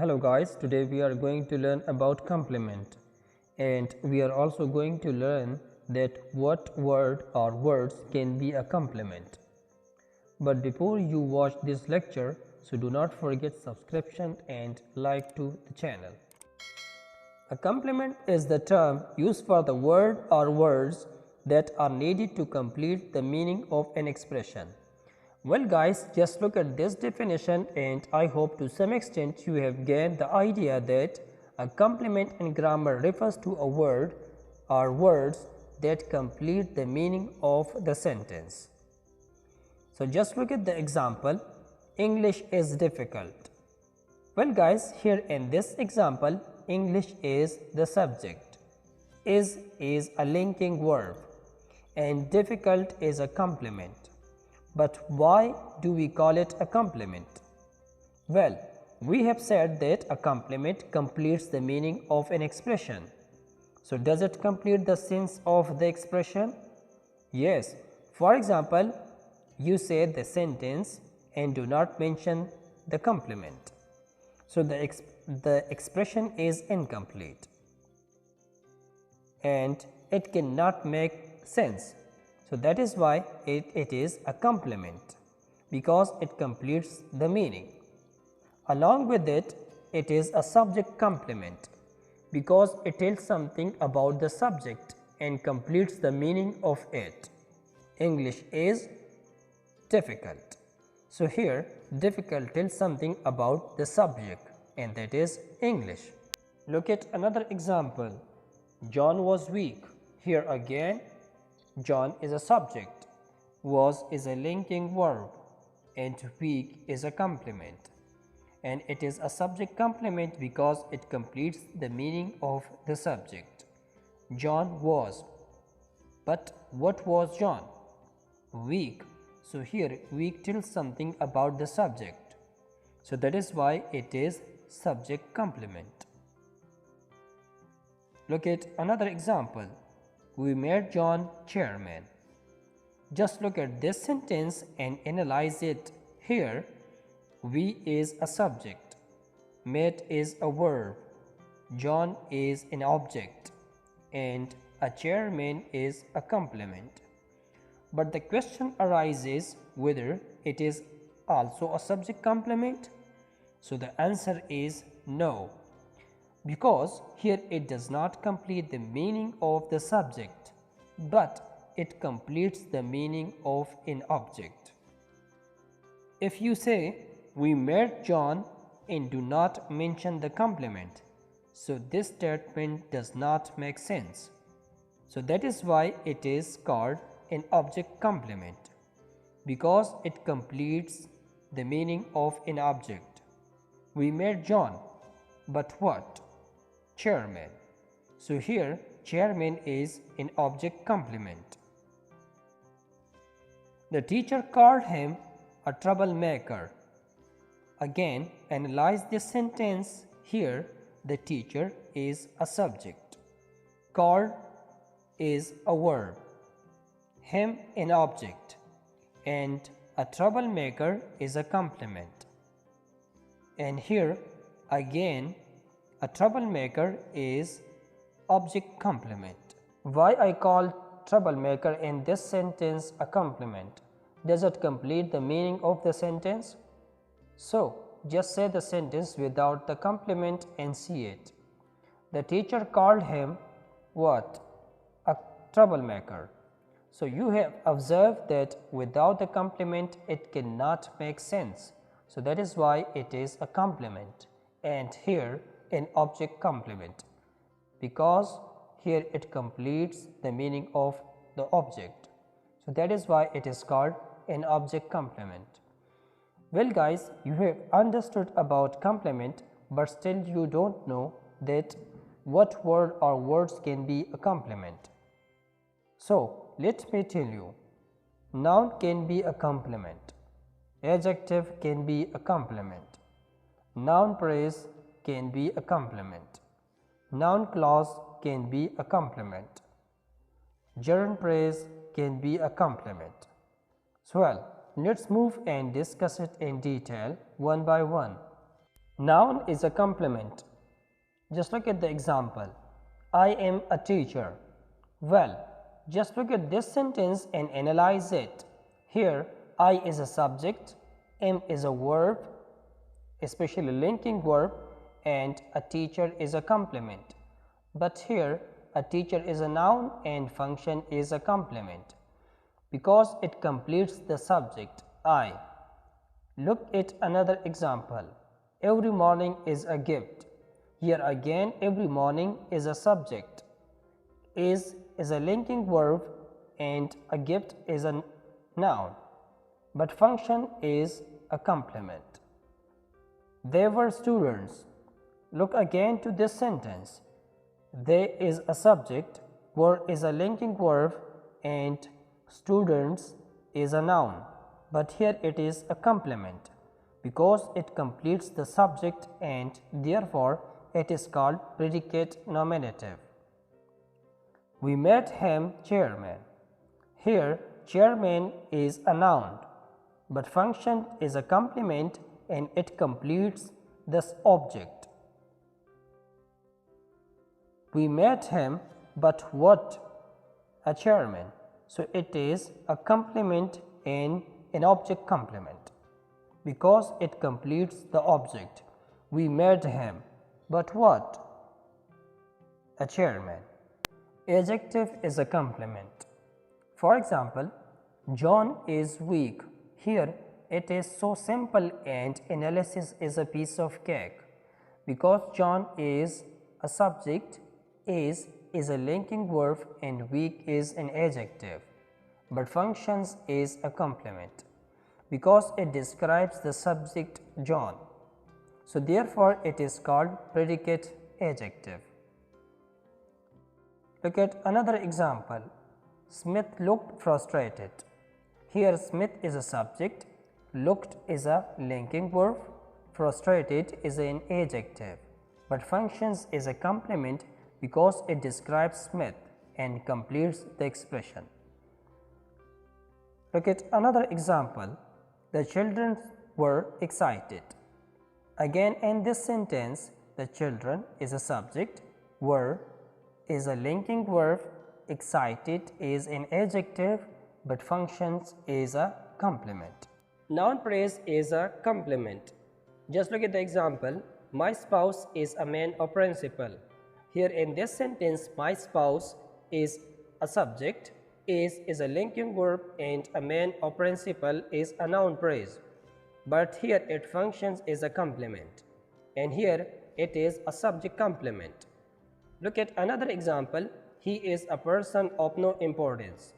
Hello guys, today we are going to learn about complement, and we are also going to learn that what word or words can be a complement. But before you watch this lecture, so do not forget subscription and like to the channel. A complement is the term used for the word or words that are needed to complete the meaning of an expression. Well guys, just look at this definition and I hope to some extent you have gained the idea that a complement in grammar refers to a word or words that complete the meaning of the sentence. So just look at the example, English is difficult. Well guys, here in this example, English is the subject, is a linking verb and difficult is a complement. But why do we call it a complement? Well, we have said that a complement completes the meaning of an expression. So, does it complete the sense of the expression? Yes. For example, you say the sentence and do not mention the complement. So, the expression is incomplete and it cannot make sense. So, that is why it is a complement, because it completes the meaning. Along with it, it is a subject complement, because it tells something about the subject and completes the meaning of it. English is difficult. So, here difficult tells something about the subject and that is English. Look at another example. John was weak. Here again, John is a subject, was is a linking verb and weak is a complement, and it is a subject complement because it completes the meaning of the subject. John was, but what was John? Weak. So here weak tells something about the subject, so that is why it is subject complement. Look at another example. We made John chairman. Just look at this sentence and analyze it. Here, we is a subject, made is a verb, John is an object, and a chairman is a complement. But the question arises whether it is also a subject complement. So the answer is no, because here it does not complete the meaning of the subject, but it completes the meaning of an object. If you say, we met John and do not mention the complement, so this statement does not make sense. So that is why it is called an object complement, because it completes the meaning of an object. We met John, but what? Chairman. So here chairman is an object complement. The teacher called him a troublemaker. Again, analyze this sentence. Here the teacher is a subject, called is a verb, him an object, and a troublemaker is a complement. And here again a troublemaker is object complement. Why I call troublemaker in this sentence a complement? Does it complete the meaning of the sentence? So, just say the sentence without the complement and see it. The teacher called him what? A troublemaker. So, you have observed that without the complement it cannot make sense. So, that is why it is a complement, and here an object complement, because here it completes the meaning of the object. So, that is why it is called an object complement. Well guys, you have understood about complement, but still you don't know that what word or words can be a complement. So, let me tell you. Noun can be a complement, adjective can be a complement, noun phrase can be a complement, noun clause can be a complement, gerund phrase can be a complement. So, well, let's move and discuss it in detail one by one. Noun is a complement. Just look at the example. I am a teacher. Well, just look at this sentence and analyze it. Here, I is a subject, am is a verb, especially linking verb, and a teacher is a complement. But here, a teacher is a noun and function is a complement because it completes the subject I. Look at another example. Every morning is a gift. Here again, every morning is a subject. Is a linking verb and a gift is a noun, but function is a complement. They were students. Look again to this sentence. They is a subject, were is a linking verb and students is a noun, but here it is a complement because it completes the subject and therefore it is called predicate nominative. We made him chairman. Here chairman is a noun, but function is a complement and it completes this object. We made him, but what? A chairman. So it is a complement and an object complement because it completes the object. We made him, but what? A chairman. Adjective is a complement. For example, John is weak. Here it is so simple and analysis is a piece of cake because John is a subject, is a linking verb and weak is an adjective, but functions is a complement because it describes the subject John. So therefore it is called predicate adjective. Look at another example. Smith looked frustrated. Here Smith is a subject, looked is a linking verb, frustrated is an adjective, but functions is a complement because it describes Smith and completes the expression. Look at another example. The children were excited. Again in this sentence, the children is a subject, were is a linking verb, excited is an adjective, but functions is a complement. Noun phrase is a complement. Just look at the example. My spouse is a man or principal. Here in this sentence, my spouse is a subject, is a linking verb and a man or principal is a noun phrase. But here it functions as a complement and here it is a subject complement. Look at another example. He is a person of no importance.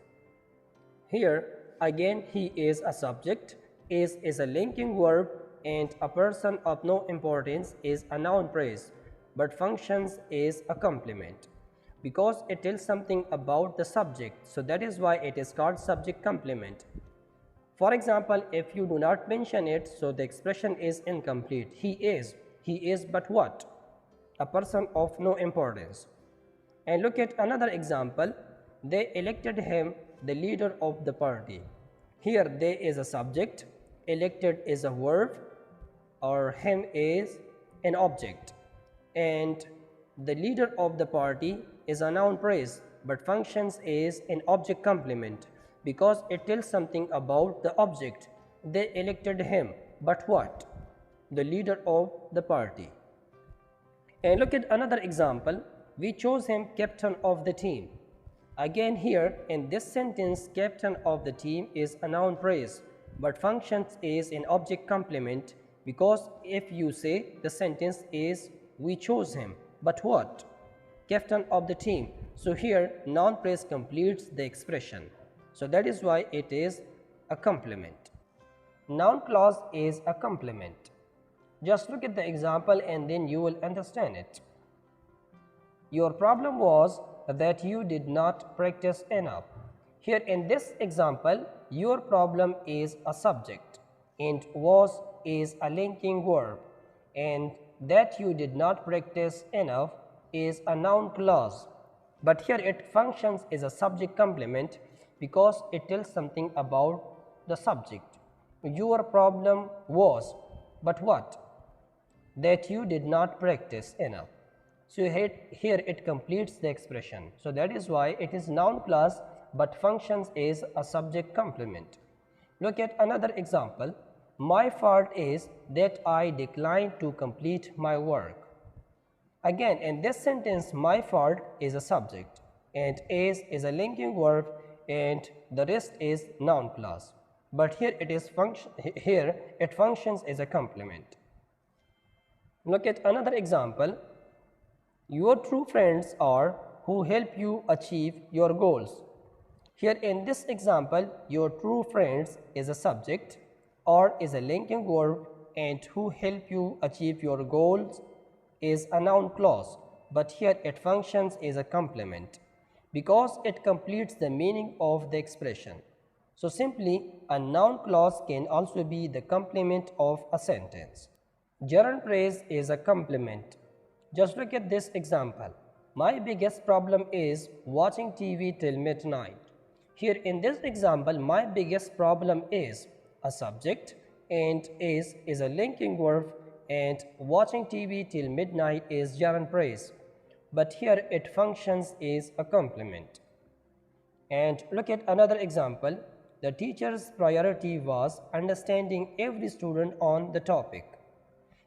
Here again he is a subject, is a linking verb and a person of no importance is a noun phrase, but functions is a complement because it tells something about the subject. So that is why it is called subject complement. For example, if you do not mention it, so the expression is incomplete. He is but what? A person of no importance. And look at another example. They elected him the leader of the party. Here they is a subject, elected is a verb, or him is an object, and the leader of the party is a noun phrase, but functions is an object complement because it tells something about the object. They elected him, but what? The leader of the party. And look at another example. We chose him captain of the team. Again here in this sentence, captain of the team is a noun phrase, but functions is an object complement because if you say the sentence is we chose him, but what? Captain of the team. So here noun phrase completes the expression. So that is why it is a complement. Noun clause is a complement. Just look at the example and then you will understand it. Your problem was that you did not practice enough. Here in this example, your problem is a subject and was is a linking verb, and that you did not practice enough is a noun clause. But here it functions as a subject complement because it tells something about the subject. Your problem was, but what? that you did not practice enough. So here it completes the expression. So that is why it is noun clause but functions as a subject complement. Look at another example. My fault is that I declined to complete my work. Again, in this sentence, my fault is a subject and is a linking verb and the rest is noun clause. But here it functions as a complement. Look at another example. Your true friends are who help you achieve your goals. Here in this example, your true friends is a subject or is a linking verb and who help you achieve your goals is a noun clause, but here it functions as a complement because it completes the meaning of the expression. So simply a noun clause can also be the complement of a sentence. Gerund phrase is a complement. Just look at this example. My biggest problem is watching TV till midnight. Here in this example, my biggest problem is a subject and is a linking verb and watching TV till midnight is gerund phrase. But here it functions as a complement. And look at another example. The teacher's priority was understanding every student on the topic.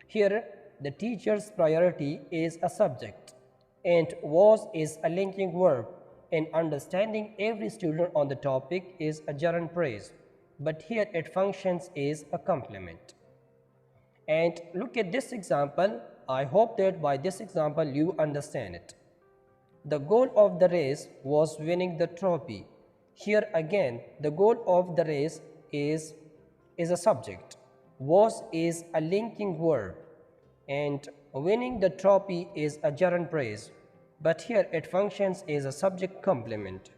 Here the teacher's priority is a subject and was is a linking verb and understanding every student on the topic is a gerund phrase, but here it functions as a complement. And look at this example. I hope that by this example you understand it. The goal of the race was winning the trophy. Here again the goal of the race is a subject, was is a linking verb and winning the trophy is a gerund phrase, but here it functions as a subject complement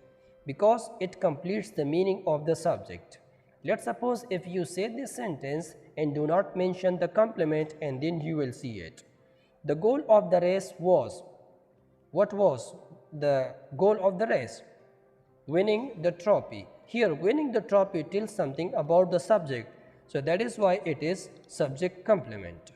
because it completes the meaning of the subject. Let's suppose if you say this sentence and do not mention the complement and then you will see it. The goal of the race was, what was the goal of the race? Winning the trophy. Here winning the trophy tells something about the subject, so that is why it is subject complement.